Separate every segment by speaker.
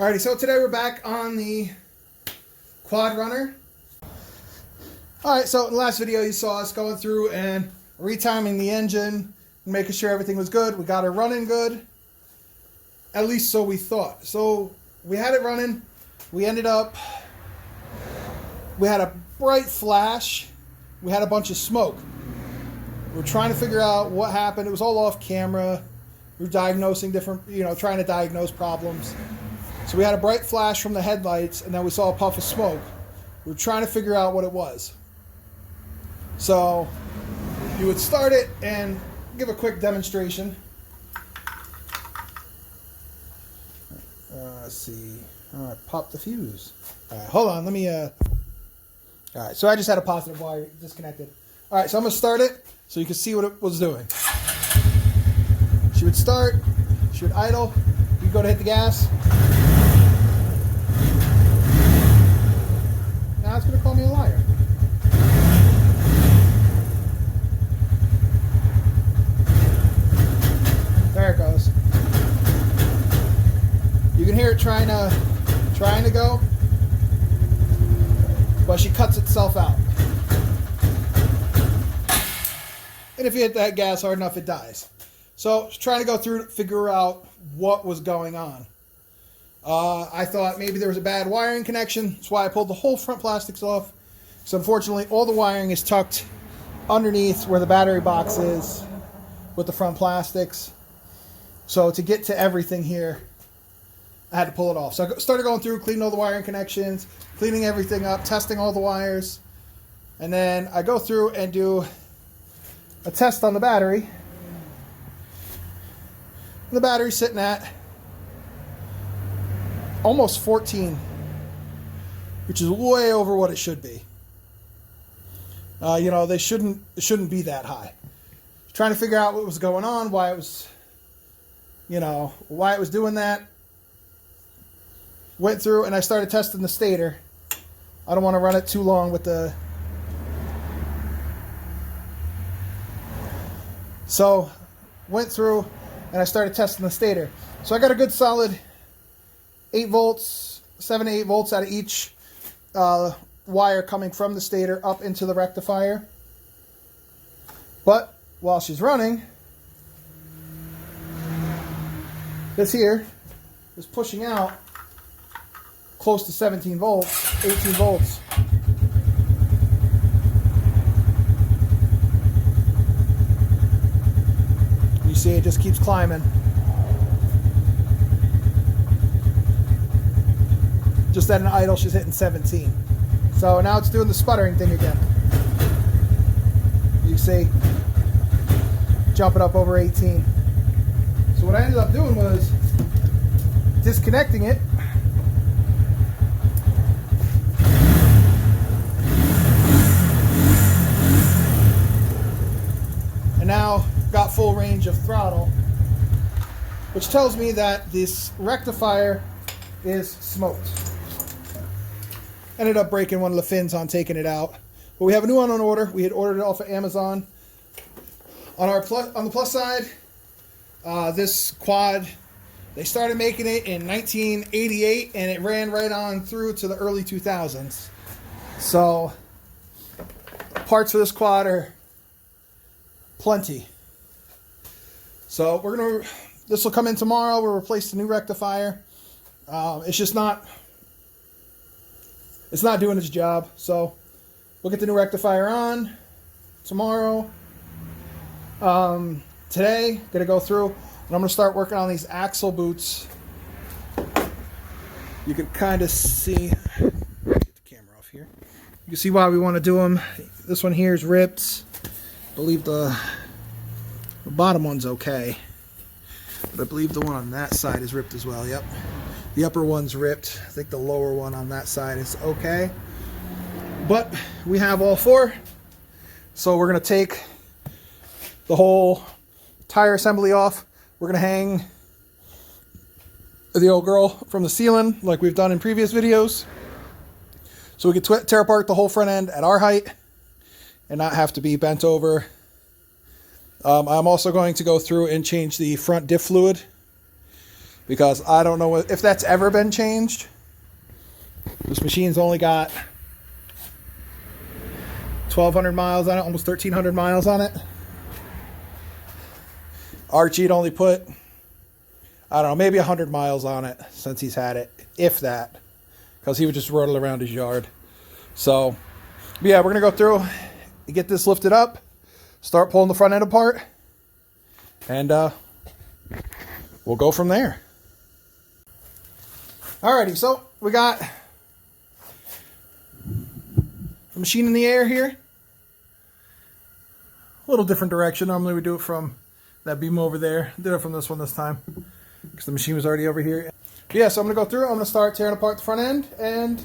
Speaker 1: Alrighty, so today we're back on the Quad Runner. Alright, so in the last video you saw us going through and retiming the engine, making sure everything was good. We got her running good. At least so we thought. So we had it running. We ended up, we had a bright flash. We had a bunch of smoke. We're trying to figure out what happened. It was all off camera. We were diagnosing different, trying to diagnose problems. So we had a bright flash from the headlights, and then we saw a puff of smoke. We were trying to figure out what it was. So you would start it and give a quick demonstration. Let's see. All right, pop the fuse. All right, hold on. Let me. All right, so I just had a positive wire disconnected. All right, so I'm gonna start it so you can see what it was doing. She would start. She would idle. You'd go to hit the gas. Now it's gonna call me a liar. There it goes. You can hear it trying to go, but she cuts itself out. And if you hit that gas hard enough, it dies. So she's trying to go through to figure out what was going on. I thought maybe there was a bad wiring connection. That's why I pulled the whole front plastics off. So unfortunately, all the wiring is tucked underneath where the battery box is with the front plastics. So to get to everything here, I had to pull it off. So I started going through, cleaning all the wiring connections, cleaning everything up, testing all the wires. And then I go through and do a test on the battery. The battery's sitting at almost 14, which is way over what it should be. It shouldn't be that high. Trying to figure out what was going on, why it was doing that. Went through and I started testing the stator. I don't want to run it too long with the... So, went through and I started testing the stator. So I got a good solid 8 volts, 7 to 8 volts out of each wire coming from the stator up into the rectifier. But while she's running, this here is pushing out close to 17 volts, 18 volts. You see it just keeps climbing. Just at an idle, she's hitting 17. So now it's doing the sputtering thing again. You see, jumping up over 18. So what I ended up doing was disconnecting it. And now got full range of throttle, which tells me that this rectifier is smoked. Ended up breaking one of the fins on taking it out, but we have a new one on order. We had ordered it off of Amazon. On the plus side, this quad, they started making it in 1988, and it ran right on through to the early 2000s. So parts for this quad are plenty. So this will come in tomorrow. We'll replace the new rectifier. It's not doing its job. So we'll get the new rectifier on tomorrow. Today, gonna go through and I'm gonna start working on these axle boots. You can kind of see, get the camera off here. You can see why we want to do them. This one here is ripped. I believe the bottom one's okay, but I believe the one on that side is ripped as well. Yep, the upper one's ripped. I think the lower one on that side is okay, but we have all 4. So we're gonna take the whole tire assembly off. We're gonna hang the old girl from the ceiling like we've done in previous videos, so we can tear apart the whole front end at our height and not have to be bent over. I'm also going to go through and change the front diff fluid, because I don't know if that's ever been changed. This machine's only got 1,200 miles on it, almost 1,300 miles on it. Archie'd only put, I don't know, maybe 100 miles on it since he's had it, if that, because he would just roll around his yard. So, yeah, we're going to go through, get this lifted up, start pulling the front end apart, and we'll go from there. Alrighty, so we got the machine in the air here. A little different direction. Normally we do it from that beam over there. Did it from this one this time because the machine was already over here. But yeah, so I'm going to go through. I'm going to start tearing apart the front end, and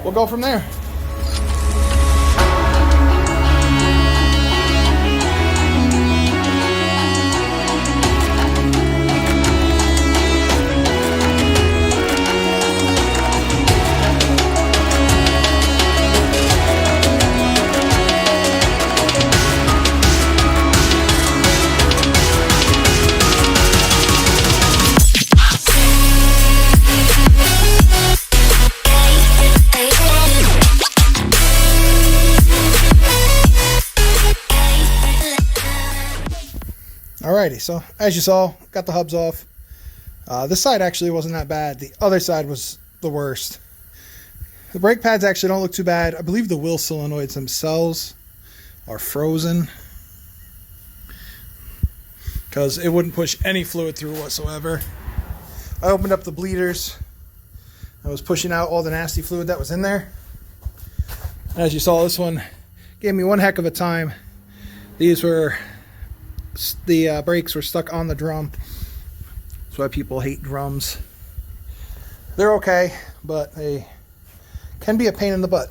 Speaker 1: we'll go from there. Alrighty, so as you saw, got the hubs off. This side actually wasn't that bad. The other side was the worst. The brake pads actually don't look too bad. I believe the wheel solenoids themselves are frozen because it wouldn't push any fluid through whatsoever. I opened up the bleeders. I was pushing out all the nasty fluid that was in there. As you saw, this one gave me one heck of a time. These were... the brakes were stuck on the drum. That's why people hate drums. They're okay, but they can be a pain in the butt.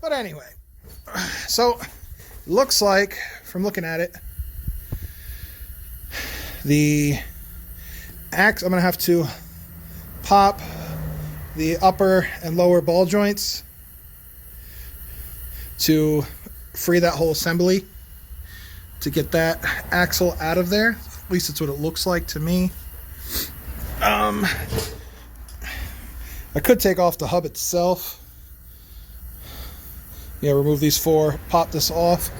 Speaker 1: But anyway, so looks like, from looking at it, the axe, I'm going to have to pop the upper and lower ball joints to free that whole assembly, to get that axle out of there. At least it's what it looks like to me. I could take off the hub itself. Yeah, remove these four, pop this off.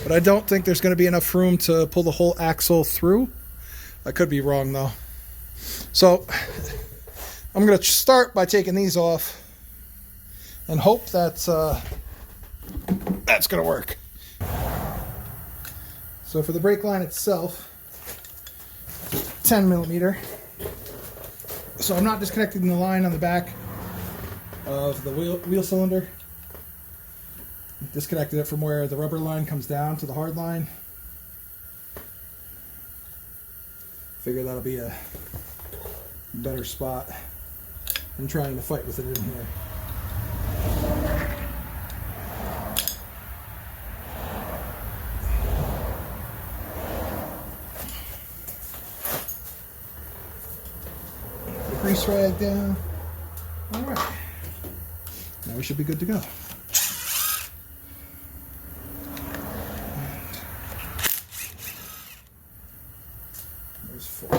Speaker 1: But I don't think there's going to be enough room to pull the whole axle through. I could be wrong though. So I'm going to start by taking these off and hope that's going to work. So for the brake line itself, 10 millimeter. So I'm not disconnecting the line on the back of the wheel cylinder. Disconnected it from where the rubber line comes down to the hard line. Figure that'll be a better spot than trying to fight with it in here. Grease rag down. All right. Now we should be good to go. There's 4.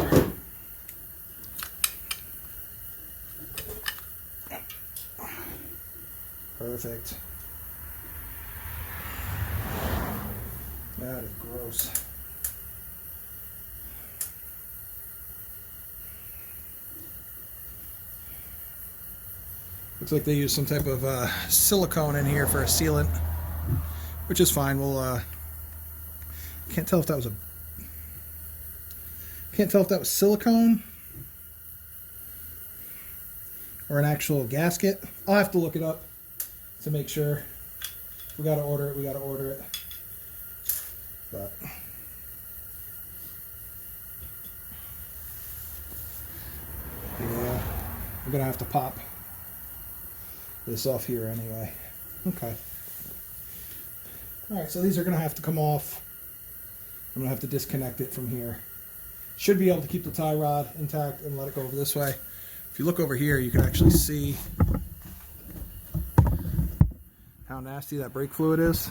Speaker 1: Perfect. That is gross. Looks like they use some type of silicone in here for a sealant, which is fine. We'll can't tell if that was silicone or an actual gasket. I'll have to look it up to make sure. If we gotta order it, we gotta order it. But yeah, I'm gonna have to pop this off here anyway. Okay. Alright, so these are going to have to come off. I'm going to have to disconnect it from here. Should be able to keep the tie rod intact and let it go over this way. If you look over here, you can actually see how nasty that brake fluid is.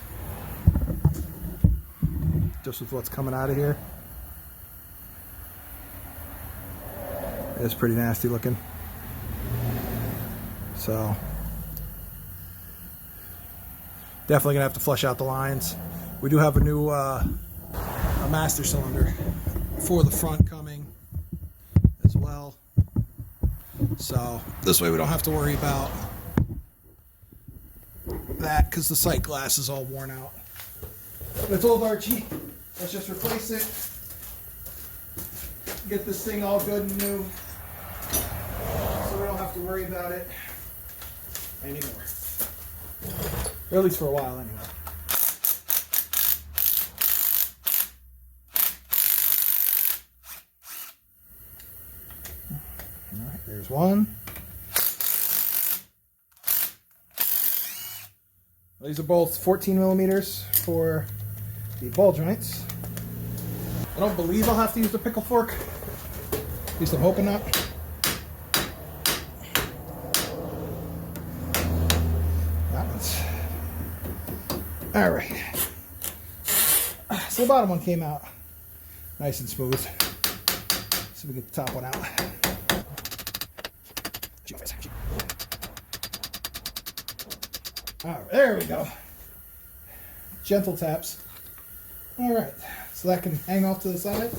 Speaker 1: Just with what's coming out of here. It's pretty nasty looking. So definitely gonna have to flush out the lines. We do have a new a master cylinder for the front coming as well. So this way we don't have to worry about that because the sight glass is all worn out. But I told Archie, let's just replace it. Get this thing all good and new. So we don't have to worry about it anymore. Or at least for a while anyway. Alright, there's one. These are both 14 millimeters for the ball joints. I don't believe I'll have to use the pickle fork. At least I'm hoping not. That one's... Alright. So the bottom one came out nice and smooth. So we get the top one out. Alright, there we go. Gentle taps. Alright, so that can hang off to the side.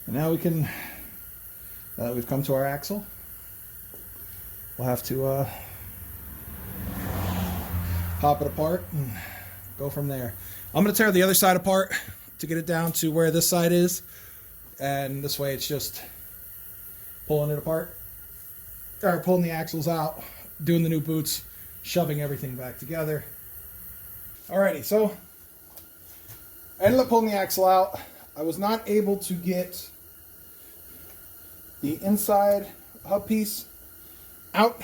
Speaker 1: And now we can, now that we've come to our axle, we'll have to pop it apart and go from there. I'm going to tear the other side apart to get it down to where this side is. And this way it's just pulling it apart, or pulling the axles out, doing the new boots, shoving everything back together. Alrighty, so I ended up pulling the axle out. I was not able to get the inside hub piece out.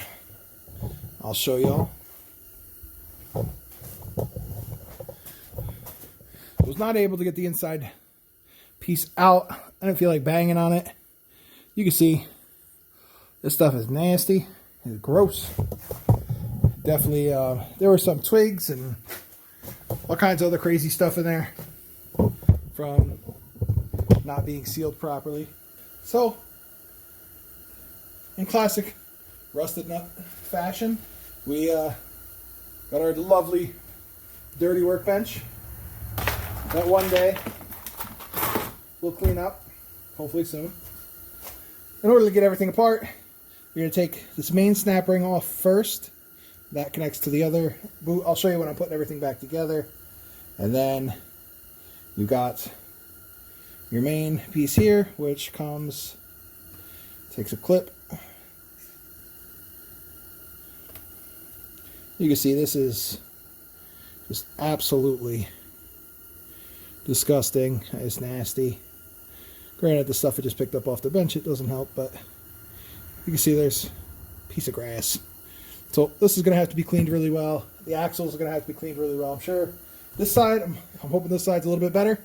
Speaker 1: I'll show y'all. I was not able to get the inside piece out. I didn't feel like banging on it. You can see this stuff is nasty. It's gross. Definitely, there were some twigs and all kinds of other crazy stuff in there from not being sealed properly. So, in classic rusted nut fashion, we got our lovely dirty workbench that one day we'll clean up, hopefully soon. In order to get everything apart, we're going to take this main snap ring off first. That connects to the other boot. I'll show you when I'm putting everything back together. And then you've got your main piece here, which comes, takes a clip. You can see this is just absolutely disgusting. It's nasty. Granted, the stuff I just picked up off the bench, it doesn't help, but you can see there's a piece of grass. So this is going to have to be cleaned really well. The axles are going to have to be cleaned really well. I'm sure this side, I'm hoping this side's a little bit better.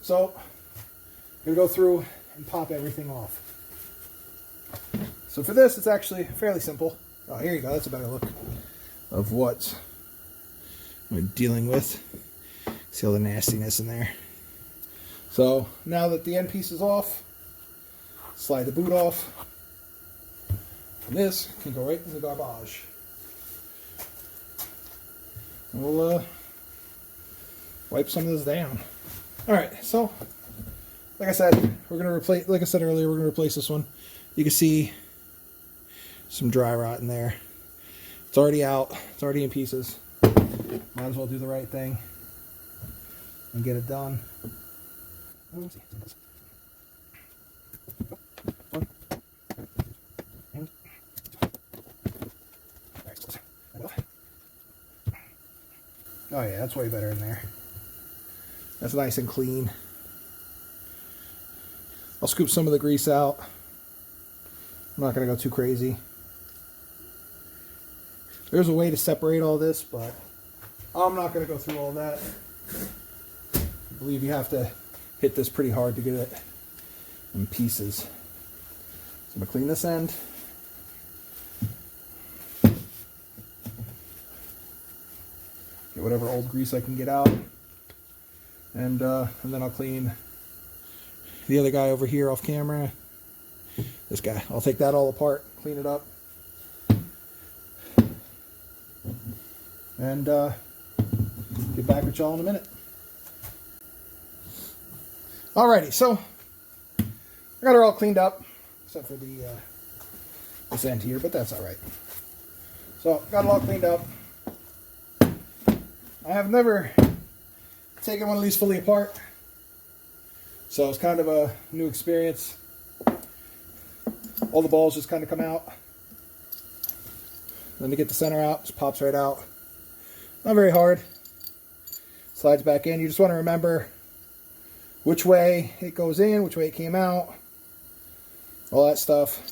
Speaker 1: So I'm going to go through and pop everything off. So for this, it's actually fairly simple. Oh, here you go. That's a better look of what we're dealing with. See all the nastiness in there. So now that the end piece is off, slide the boot off. And this can go right in the garbage. And we'll wipe some of this down. Alright, so like I said, we're gonna replace, like I said earlier, we're gonna replace this one. You can see some dry rot in there. It's already out, it's already in pieces. Might as well do the right thing and get it done. Oh yeah, that's way better in there. That's nice and clean. I'll scoop some of the grease out. I'm not going to go too crazy. There's a way to separate all this, but I'm not going to go through all that. I believe you have to hit this pretty hard to get it in pieces. So I'm going to clean this end. Get whatever old grease I can get out. And then I'll clean the other guy over here off camera. This guy. I'll take that all apart, clean it up. And get back with y'all in a minute. Alrighty, so I got her all cleaned up, except for the this end here, but that's alright. So, got it all cleaned up. I have never taken one of these fully apart, so it's kind of a new experience. All the balls just kind of come out. Then to get the center out, just pops right out. Not very hard. Slides back in. You just want to remember which way it goes in, which way it came out, all that stuff.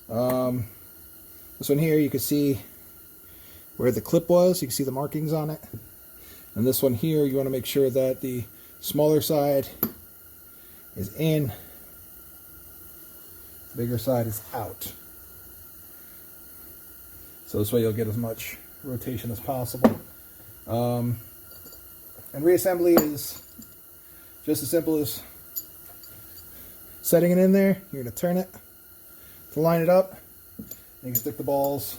Speaker 1: This one here, you can see where the clip was. You can see the markings on it. And this one here, you want to make sure that the smaller side is in, bigger side is out. So this way you'll get as much rotation as possible. And reassembly is just as simple as setting it in there. You're going to turn it to line it up. You can stick the balls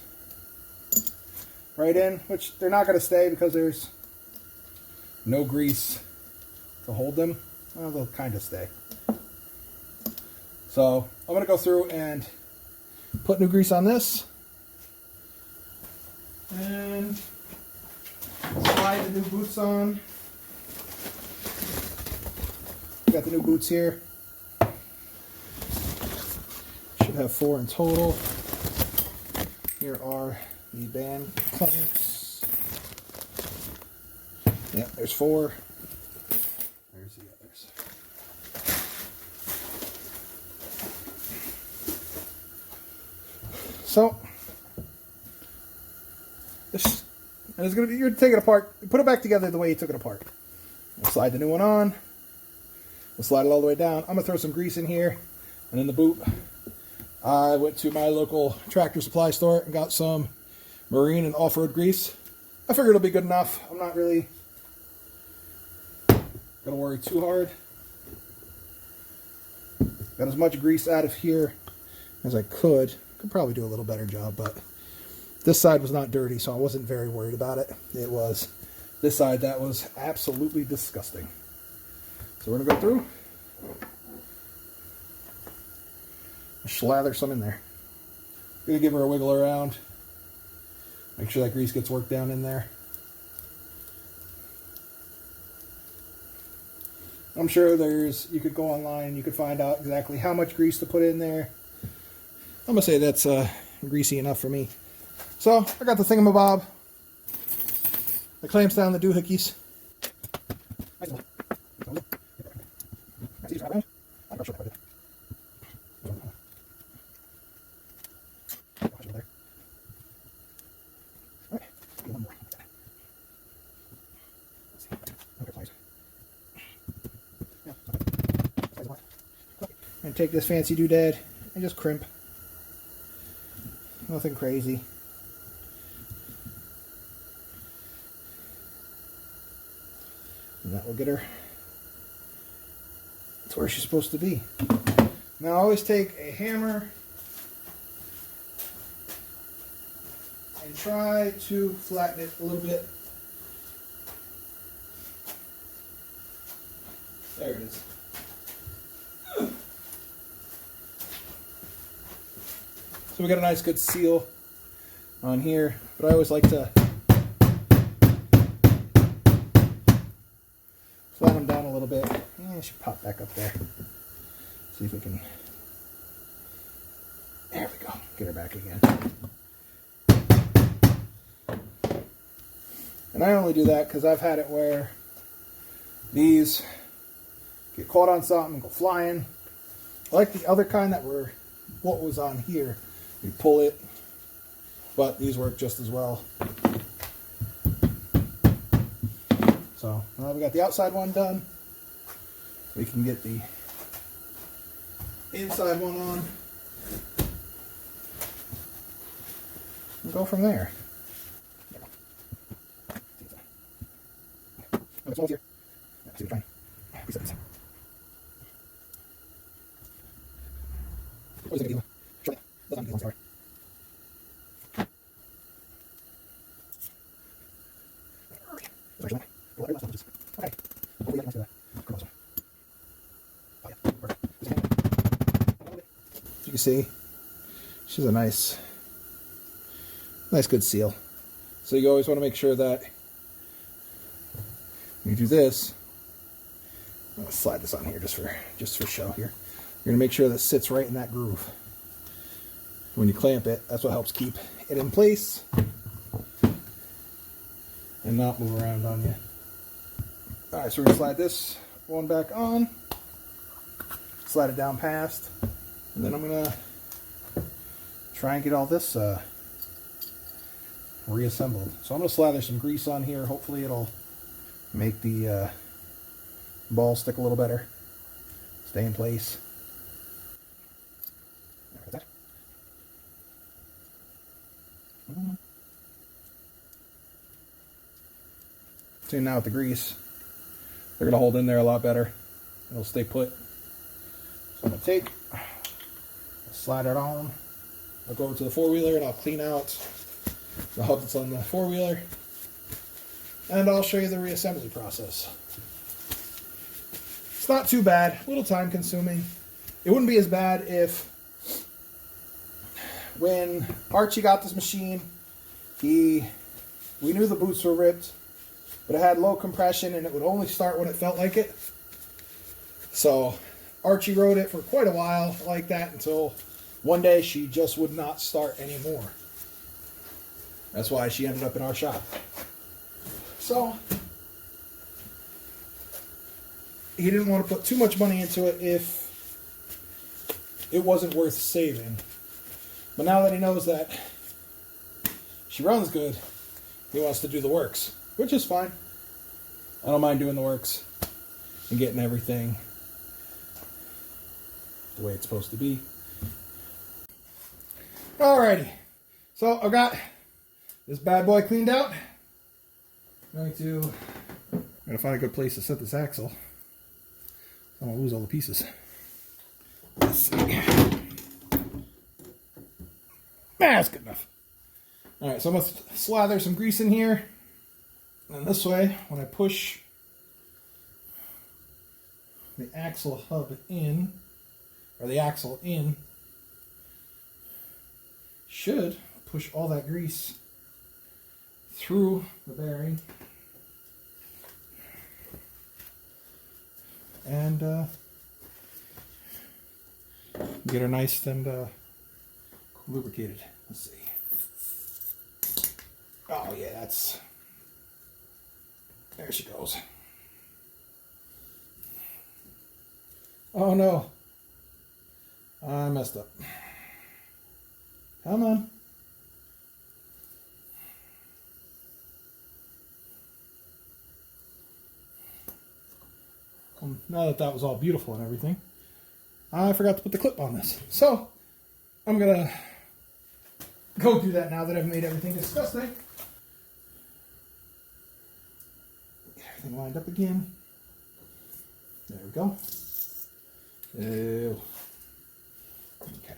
Speaker 1: right in, which they're not going to stay because there's no grease to hold them. Well, they'll kind of stay. So I'm going to go through and put new grease on this. And slide the new boots on. Got the new boots here. Should have 4 in total. Here are the band clamps. Yeah, there's 4. There's the others. So this, and it's gonna be, you're taking it apart. Put it back together the way you took it apart. We'll slide the new one on. We'll slide it all the way down. I'm gonna throw some grease in here and in the boot. I went to my local tractor supply store and got some marine and off-road grease. I figured it'll be good enough. I'm not really gonna worry too hard. Got as much grease out of here as I could. Could probably do a little better job, but this side was not dirty, so I wasn't very worried about it. It was this side that was absolutely disgusting. So we're gonna go through. Slather some in there. Gonna give her a wiggle around. Make sure that grease gets worked down in there. I'm sure you could go online and you could find out exactly how much grease to put in there. I'm gonna say that's greasy enough for me. So I got the thingamabob, the clamps down the doohickeys. And take this fancy doodad and just crimp. Nothing crazy. And that will get her to where she's supposed to be. Now I always take a hammer and try to flatten it a little bit. There it is. So we got a nice good seal on here, but I always like to flatten them down a little bit. Yeah, it should pop back up there. See if we can. There we go. Get her back again. And I only do that because I've had it where these get caught on something and go flying. I like the other kind that were what was on here. You pull it, but these work just as well. So now we got the outside one done. We can get the inside one on and go from there. You can see she's a nice good seal. So you always want to make sure that when you do this, I'm gonna slide this on here just for show here. You're gonna make sure that it sits right in that groove. When you clamp it, that's what helps keep it in place and not move around on you. All right, so we're gonna slide this one back on, slide it down past, and then I'm gonna try and get all this reassembled. So I'm gonna slather some grease on here. Hopefully it'll make the ball stick a little better, stay in place. See, now with the grease, they're going to hold in there a lot better. It'll stay put. So I'm going to slide it on. I'll go over to the four-wheeler and I'll clean out the hub that's on the four-wheeler. And I'll show you the reassembly process. It's not too bad, a little time consuming. It wouldn't be as bad if when Archie got this machine, we knew the boots were ripped, but it had low compression and it would only start when it felt like it. So Archie rode it for quite a while like that until one day she just would not start anymore. That's why she ended up in our shop. So he didn't want to put too much money into it if it wasn't worth saving. But now that he knows that she runs good, he wants to do the works, which is fine. I don't mind doing the works and getting everything the way it's supposed to be. Alrighty, so I've got this bad boy cleaned out. I'm gonna find a good place to set this axle. I don't lose all the pieces. Let's see. That's good enough. Alright, so I'm going to slather some grease in here. And this way, when I push the axle hub in, or the axle in, should push all that grease through the bearing. And get her nice and lubricated. Let's see. Oh yeah, there she goes. Oh no, I messed up. Come on. Now that was all beautiful and everything, I forgot to put the clip on this. So I'm gonna go do that now that I've made everything disgusting. Get everything lined up again. There we go. Ew. Okay.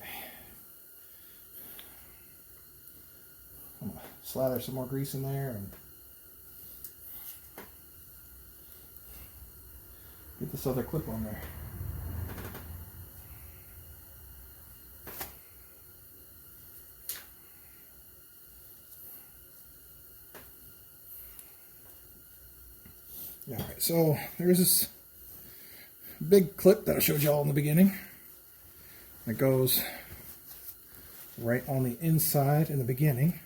Speaker 1: I'm gonna slather some more grease in there and get this other clip on there. Alright, so there's this big clip that I showed y'all in the beginning. It goes right on the inside in the beginning.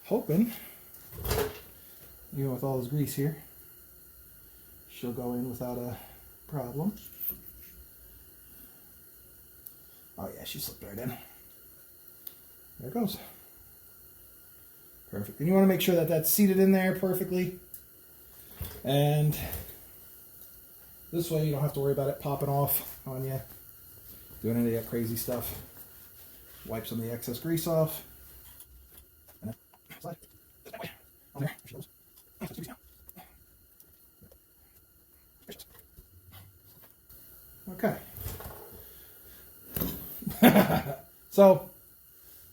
Speaker 1: Hoping, even with all this grease here, she'll go in without a problem. Oh yeah, she slipped right in. There it goes. Perfect. And you want to make sure that that's seated in there perfectly. And this way you don't have to worry about it popping off on you, doing any of that crazy stuff. Wipe some of the excess grease off. And then slide it that way. On there. There she goes. Oh, that's now. Okay. So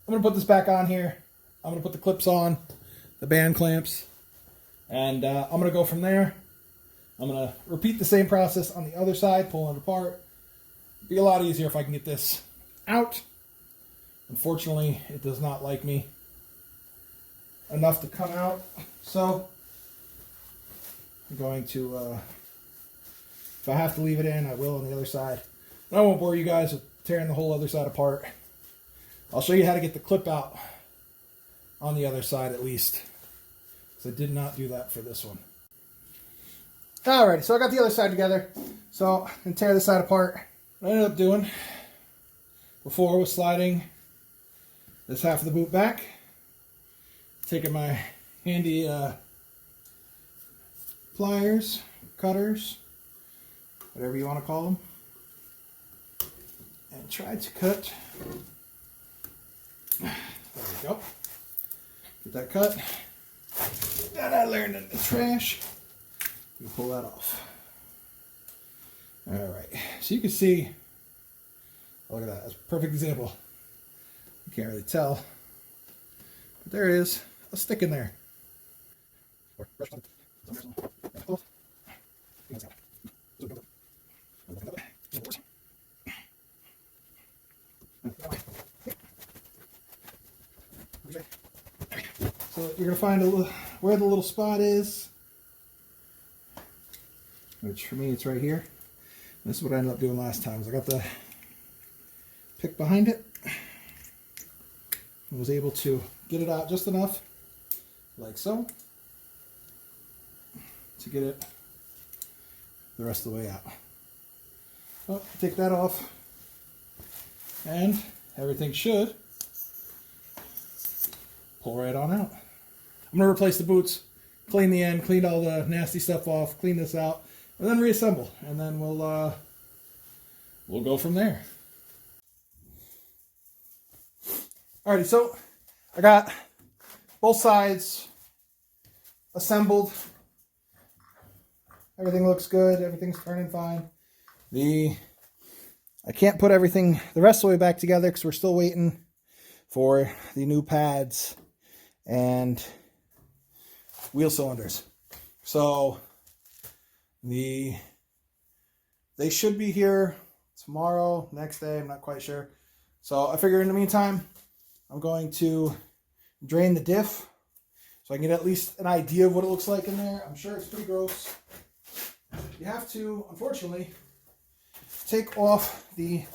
Speaker 1: I'm going to put this back on here. I'm going to put the clips on, the band clamps, and I'm going to go from there. I'm going to repeat the same process on the other side, pulling it apart. It'd be a lot easier if I can get this out. Unfortunately, it does not like me enough to come out. So I'm going to, if I have to leave it in, I will on the other side. And I won't bore you guys with tearing the whole other side apart. I'll show you how to get the clip out on the other side at least, because I did not do that for this one. Alrighty, so I got the other side together. So I'm going to tear this side apart. What I ended up doing before was sliding this half of the boot back, taking my handy pliers, cutters, whatever you want to call them, and tried to cut. There we go. Get that cut. That I learned in the trash. You pull that off. Alright, so you can see, oh, look at that, that's a perfect example. You can't really tell, but there is a stick in there. So you're going to find where the little spot is, which for me it's right here. This is what I ended up doing last time. Is I got the pick behind it and was able to get it out just enough, like so, to get it the rest of the way out. So take that off, and everything should pull right on out. I'm going to replace the boots, clean the end, clean all the nasty stuff off, clean this out, and then reassemble, and then we'll go from there. Alrighty, so I got both sides assembled. Everything looks good. Everything's turning fine. I can't put everything the rest of the way back together because we're still waiting for the new pads and wheel cylinders. So they should be here tomorrow, next day, I'm not quite sure. So I figure in the meantime, I'm going to drain the diff so I can get at least an idea of what it looks like in there. I'm sure it's pretty gross. You have to, unfortunately, take off the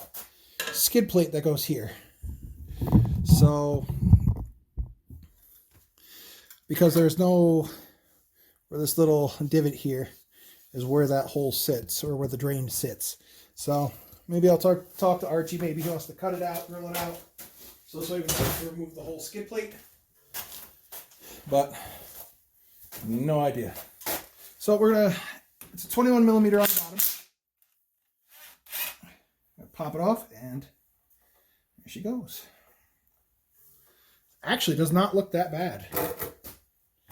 Speaker 1: skid plate that goes here. So, because there's no, where this little divot here is where that hole sits, or where the drain sits. So maybe I'll talk to Archie. Maybe he wants to cut it out, drill it out, so we can have to remove the whole skid plate. But no idea. So we're gonna, it's a 21 millimeter on the bottom. Pop it off, and there she goes. Actually, does not look that bad.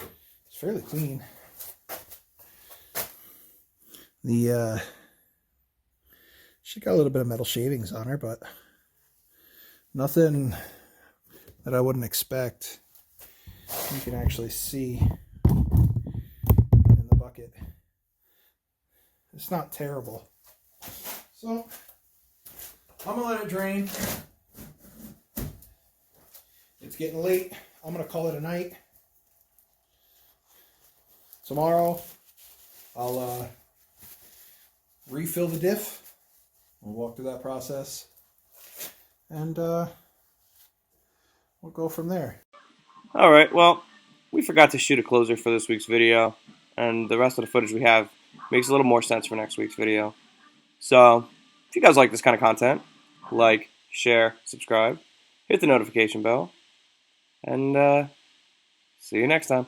Speaker 1: It's fairly clean. She got a little bit of metal shavings on her, but nothing that I wouldn't expect. You can actually see in the bucket. It's not terrible. So I'm gonna let it drain. It's getting late. I'm gonna call it a night. Tomorrow I'll refill the diff. We'll walk through that process, and we'll go from there.
Speaker 2: All right, well, we forgot to shoot a closer for this week's video, and the rest of the footage we have makes a little more sense for next week's video. So, if you guys like this kind of content, like, share, subscribe, hit the notification bell, and see you next time.